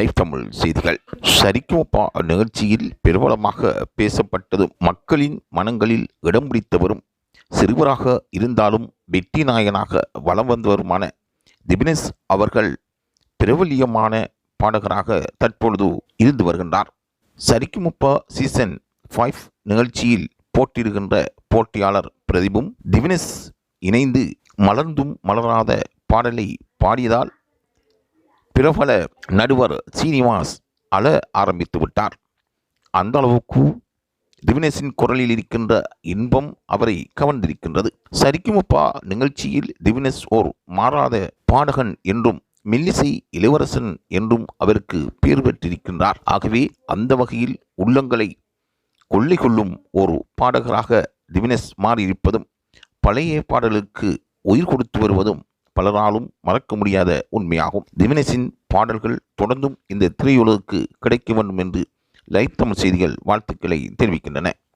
Live Tamil செய்திகள். சரிகமபா நிகழ்ச்சியில் பிரபலமாக பேசப்பட்டதும் மக்களின் மனங்களில் இடம் பிடித்தவரும் சிறுவராக இருந்தாலும் வெற்றி நாயகனாக வலம் வந்தவருமான திவினேஷ் அவர்கள் பிரபல்யமான பாடகராக தற்பொழுது இருந்து வருகின்றார். சரிகமபா சீசன் 5 நிகழ்ச்சியில் போட்டியிடுகின்ற போட்டியாளர் பிரதீபும் திவினேஷ் இணைந்து மலர்ந்தும் மலராத பாடலை பாடியதால் பிரபல நடுவர் சீனிவாஸ் அழ ஆரம்பித்து விட்டார். அந்த அளவுக்கு திவினேஷின் குரலில் இருக்கின்ற இன்பம் அவரை கவர்ந்திருக்கின்றது. சரிகமபா நிகழ்ச்சியில் திவினேஷ் ஓர் மாறாத பாடகன் என்றும் மெல்லிசை இளவரசன் என்றும் அவருக்கு பேர் பெற்றிருக்கின்றார். ஆகவே அந்த வகையில் உள்ளங்களை கொள்ளை கொள்ளும் ஒரு பாடகராக திவினேஷ் மாறியிருப்பதும் பழைய பாடலுக்கு உயிர் கொடுத்து வருவதும் பலராலும் மறக்க முடியாத உண்மையாகும். திவினேஷின் பாடல்கள் தொடர்ந்தும் இந்த திரையுலகுக்கு கிடைக்க வேண்டும் என்று லைவ் தமிழ் செய்திகள் வாழ்த்துக்களை தெரிவிக்கின்றன.